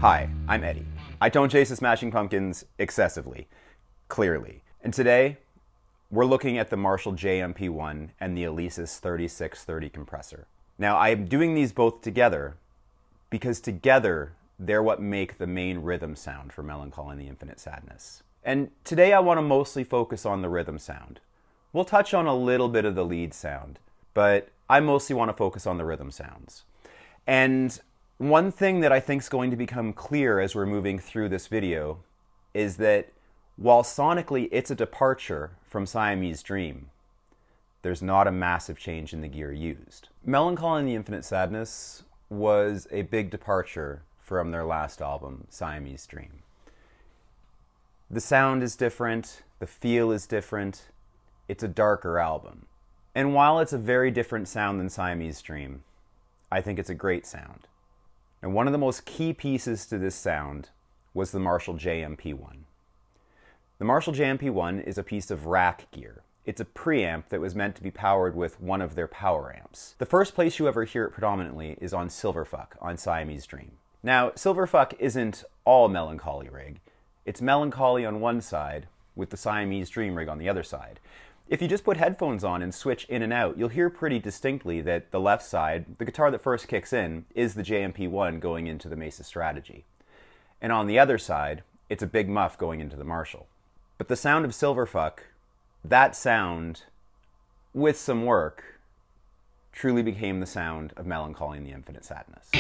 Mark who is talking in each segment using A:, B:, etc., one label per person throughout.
A: Hi, I'm Eddie. I don't chase the Smashing Pumpkins excessively, clearly. And today, we're looking at the Marshall JMP-1 and the Alesis 3630 compressor. Now, I am doing these both together because together, they're what make the main rhythm sound for Mellon Collie and the Infinite Sadness. And today I want to mostly focus on the rhythm sound. We'll touch on a little bit of the lead sound, but I mostly want to focus on the rhythm sounds. And one thing that I think is going to become clear as we're moving through this video is that while sonically it's a departure from Siamese Dream, there's not a massive change in the gear used. Mellon Collie and the Infinite Sadness was a big departure from their last album, Siamese Dream. The sound is different, the feel is different, it's a darker album. And while it's a very different sound than Siamese Dream, I think it's a great sound. And one of the most key pieces to this sound was the Marshall JMP-1. The Marshall JMP-1 is a piece of rack gear. It's a preamp that was meant to be powered with one of their power amps. The first place you ever hear it predominantly is on Silverfuck on Siamese Dream. Now, Silverfuck isn't all Mellon Collie rig. It's Mellon Collie on one side with the Siamese Dream rig on the other side. If you just put headphones on and switch in and out, you'll hear pretty distinctly that the left side, the guitar that first kicks in, is the JMP-1 going into the Mesa Strategy. And on the other side, it's a big muff going into the Marshall. But the sound of Silverfuck, that sound, with some work, truly became the sound of Mellon Collie and the Infinite Sadness.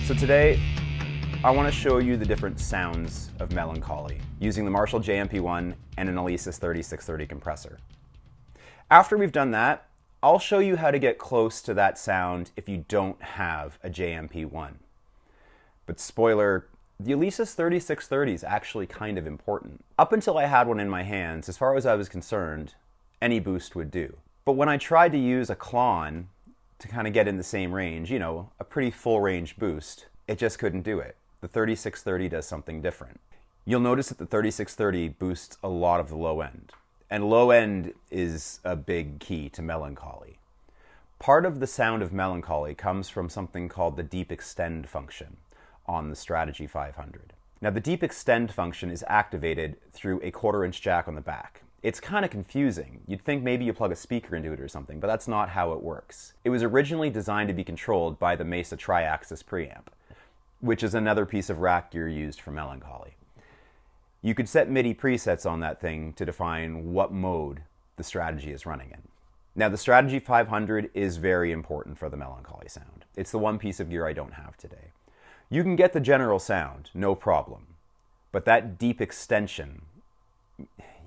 A: So today, I want to show you the different sounds of Mellon Collie using the Marshall JMP-1 and an Alesis 3630 compressor. After we've done that, I'll show you how to get close to that sound if you don't have a JMP-1. But spoiler, the Alesis 3630 is actually kind of important. Up until I had one in my hands, as far as I was concerned, any boost would do. But when I tried to use a clone to kind of get in the same range, you know, a pretty full range boost, it just couldn't do it. The 3630 does something different. You'll notice that the 3630 boosts a lot of the low end. And low end is a big key to Mellon Collie. Part of the sound of Mellon Collie comes from something called the deep extend function on the Strategy 500. Now the deep extend function is activated through a 1/4 inch jack on the back. It's kind of confusing. You'd think maybe you plug a speaker into it or something, but that's not how it works. It was originally designed to be controlled by the Mesa tri-axis preamp, which is another piece of rack gear used for Mellon Collie. You could set MIDI presets on that thing to define what mode the Strategy is running in. Now the Strategy 500 is very important for the Mellon Collie sound. It's the one piece of gear I don't have today. You can get the general sound, no problem, but that deep extension,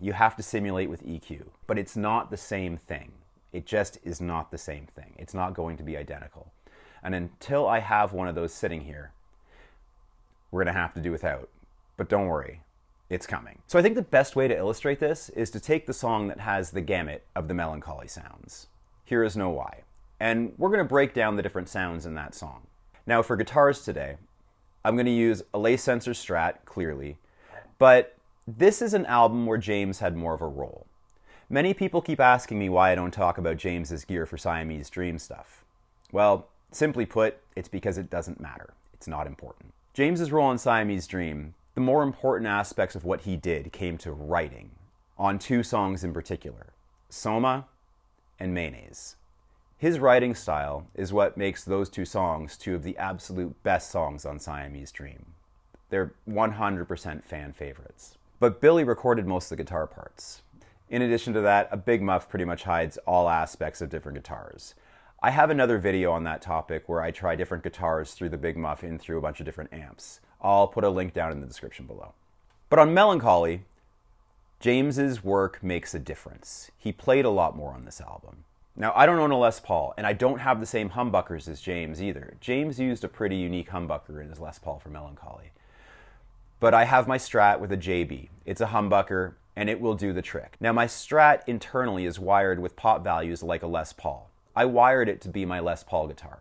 A: you have to simulate with EQ, but it's not the same thing. It just is not the same thing. It's not going to be identical. And until I have one of those sitting here, we're going to have to do without. But don't worry, it's coming. So I think the best way to illustrate this is to take the song that has the gamut of the Mellon Collie sounds, Here Is No Why, and we're going to break down the different sounds in that song. Now for guitars today, I'm going to use a Lace Sensor Strat, clearly, but this is an album where James had more of a role. Many people keep asking me why I don't talk about James's gear for Siamese Dream stuff. Well, simply put, it's because it doesn't matter. It's not important. James's role in Siamese Dream, the more important aspects of what he did came to writing, on 2 songs in particular, Soma and Mayonnaise. His writing style is what makes those 2 songs 2 of the absolute best songs on Siamese Dream. They're 100% fan favorites. But Billy recorded most of the guitar parts. In addition to that, a big muff pretty much hides all aspects of different guitars. I have another video on that topic where I try different guitars through the big muff and through a bunch of different amps. I'll put a link down in the description below. But on Mellon Collie, James's work makes a difference. He played a lot more on this album. Now, I don't own a Les Paul, and I don't have the same humbuckers as James either. James used a pretty unique humbucker in his Les Paul for Mellon Collie. But I have my Strat with a JB. It's a humbucker, and it will do the trick. Now, my Strat internally is wired with pop values like a Les Paul. I wired it to be my Les Paul guitar.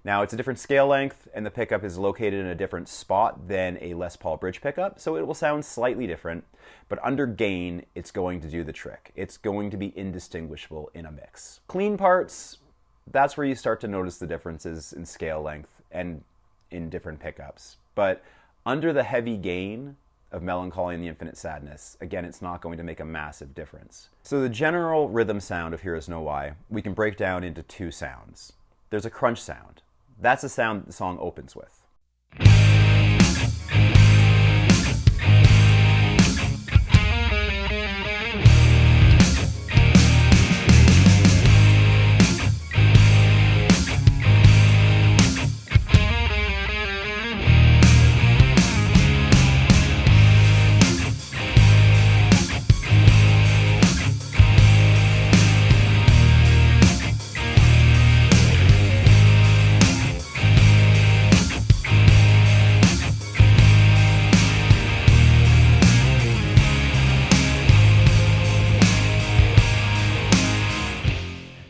A: Now, it's a different scale length, and the pickup is located in a different spot than a Les Paul bridge pickup, so it will sound slightly different, but under gain, it's going to do the trick. It's going to be indistinguishable in a mix. Clean parts, that's where you start to notice the differences in scale length and in different pickups. But under the heavy gain of Mellon Collie and the Infinite Sadness, again, it's not going to make a massive difference. So the general rhythm sound of Here Is No Why, we can break down into two sounds. There's a crunch sound. That's the sound that the song opens with.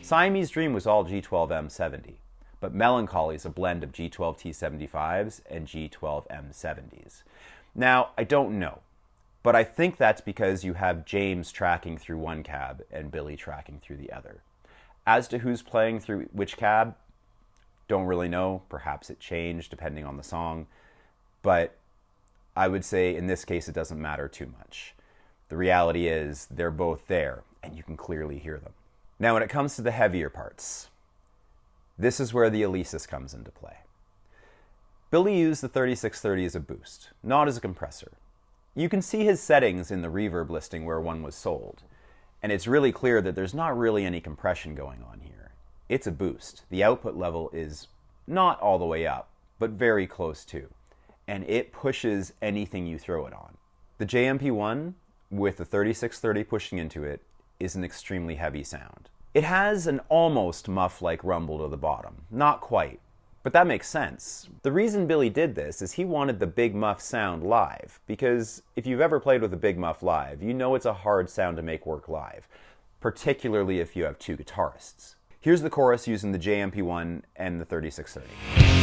A: Siamese Dream was all G12M70, but Mellon Collie is a blend of G12T75s and G12M70s. Now, I don't know, but I think that's because you have James tracking through one cab and Billy tracking through the other. As to who's playing through which cab, don't really know. Perhaps it changed depending on the song, but I would say in this case it doesn't matter too much. The reality is they're both there, and you can clearly hear them. Now, when it comes to the heavier parts, this is where the Alesis comes into play. Billy used the 3630 as a boost, not as a compressor. You can see his settings in the reverb listing where one was sold, and it's really clear that there's not really any compression going on here. It's a boost. The output level is not all the way up, but very close to, and it pushes anything you throw it on. The JMP-1, with the 3630 pushing into it, is an extremely heavy sound. It has an almost muff-like rumble to the bottom. Not quite, but that makes sense. The reason Billy did this is he wanted the big muff sound live, because if you've ever played with a big muff live, you know it's a hard sound to make work live, particularly if you have two guitarists. Here's the chorus using the JMP-1 and the 3630.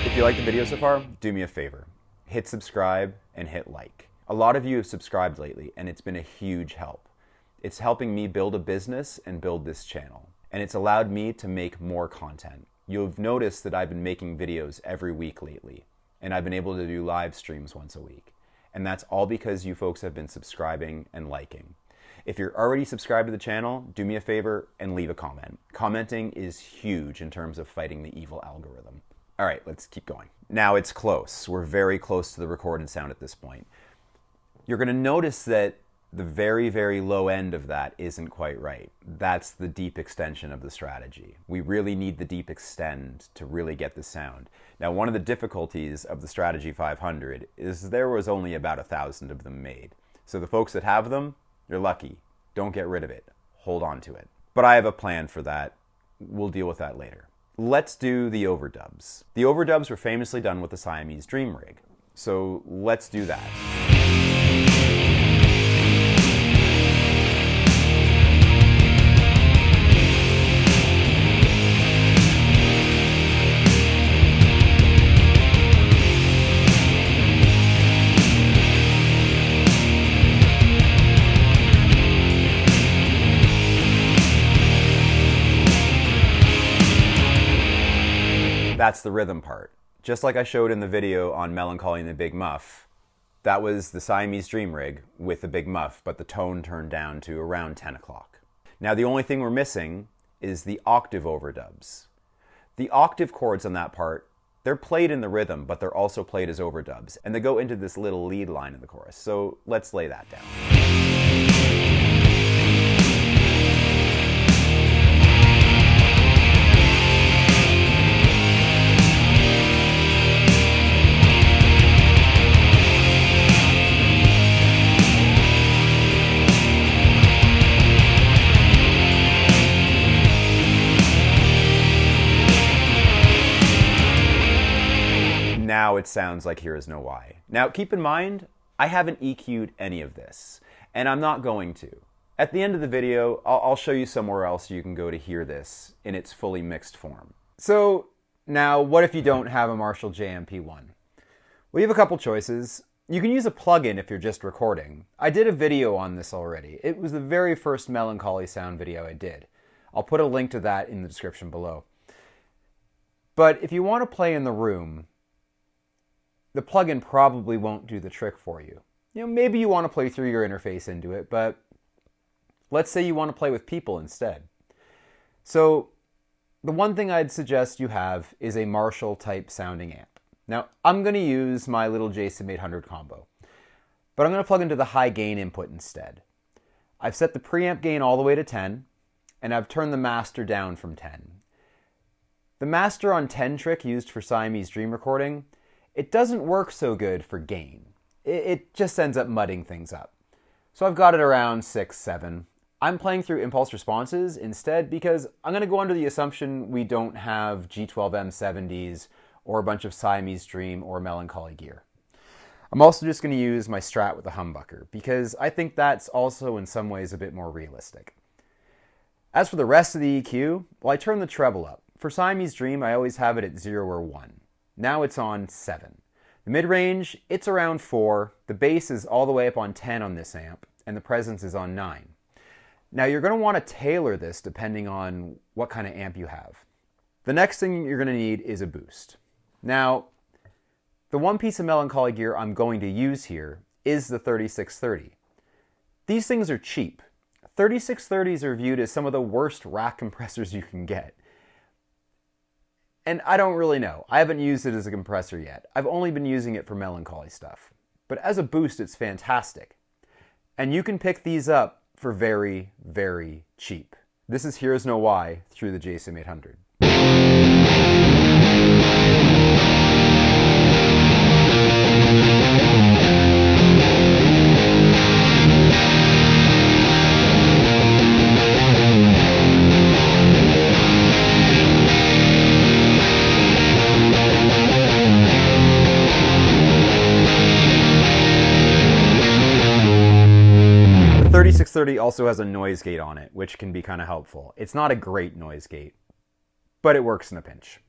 A: If you like the video so far, do me a favor. Hit subscribe and hit like. A lot of you have subscribed lately, and it's been a huge help. It's helping me build a business and build this channel, and it's allowed me to make more content. You've noticed that I've been making videos every week lately, and I've been able to do live streams once a week. And that's all because you folks have been subscribing and liking. If you're already subscribed to the channel, do me a favor and leave a comment. Commenting is huge in terms of fighting the evil algorithm. All right, let's keep going. Now it's close. We're very close to the recorded sound at this point. You're going to notice that the very, very low end of that isn't quite right. That's the deep extension of the strategy. We really need the deep extend to really get the sound. Now, one of the difficulties of the Strategy 500 is there was only about 1,000 of them made. So the folks that have them, you're lucky. Don't get rid of it. Hold on to it. But I have a plan for that. We'll deal with that later. Let's do the overdubs. The overdubs were famously done with the Siamese Dream rig. So let's do that. That's the rhythm part. Just like I showed in the video on Mellon Collie and the Big Muff, that was the Siamese Dream Rig with the Big Muff, but the tone turned down to around 10 o'clock. Now the only thing we're missing is the octave overdubs. The octave chords on that part, they're played in the rhythm, but they're also played as overdubs, and they go into this little lead line in the chorus. So let's lay that down. Now it sounds like Here Is No Why. Now keep in mind, I haven't EQ'd any of this, and I'm not going to. At the end of the video, I'll show you somewhere else you can go to hear this in its fully mixed form. So now, what if you don't have a Marshall JMP-1? Well, you have a couple choices. You can use a plugin if you're just recording. I did a video on this already. It was the very first Mellon Collie sound video I did. I'll put a link to that in the description below. But if you want to play in the room, the plugin probably won't do the trick for you. Maybe you want to play through your interface into it, but let's say you want to play with people instead. So the one thing I'd suggest you have is a Marshall type sounding amp. Now I'm going to use my little JSIM-800 combo, but I'm going to plug into the high gain input instead. I've set the preamp gain all the way to 10, and I've turned the master down from 10. The master on 10 trick used for Siamese Dream recording, it doesn't work so good for gain. It just ends up mudding things up. So I've got it around 6, 7. I'm playing through impulse responses instead because I'm going to go under the assumption we don't have G12M70s or a bunch of Siamese Dream or Mellon Collie gear. I'm also just going to use my Strat with a humbucker because I think that's also in some ways a bit more realistic. As for the rest of the EQ, well, I turn the treble up. For Siamese Dream, I always have it at 0 or 1. Now it's on 7. The mid-range, it's around 4. The bass is all the way up on 10 on this amp, and the presence is on 9. Now you're going to want to tailor this depending on what kind of amp you have. The next thing you're going to need is a boost. Now, the one piece of Mellon Collie gear I'm going to use here is the 3630. These things are cheap. 3630s are viewed as some of the worst rack compressors you can get. And I don't really know. I haven't used it as a compressor yet. I've only been using it for Mellon Collie stuff. But as a boost, it's fantastic. And you can pick these up for very, very cheap. This is Here Is No Why through the JSIM-800. The 3630 also has a noise gate on it, which can be kind of helpful. It's not a great noise gate, but it works in a pinch.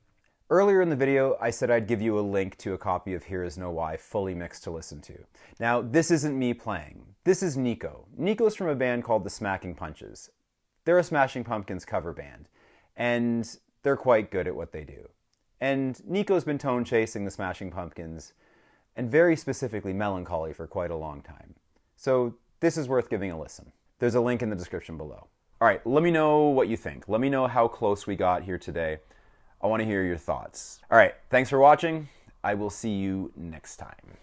A: Earlier in the video, I said I'd give you a link to a copy of Here Is No Why fully mixed to listen to. Now, this isn't me playing. This is Nico. Nico's from a band called the Smacking Punches. They're a Smashing Pumpkins cover band, and they're quite good at what they do. And Nico's been tone chasing the Smashing Pumpkins, and very specifically Mellon Collie, for quite a long time. So this is worth giving a listen. There's a link in the description below. All right, let me know what you think. Let me know how close we got here today. I want to hear your thoughts. All right, thanks for watching. I will see you next time.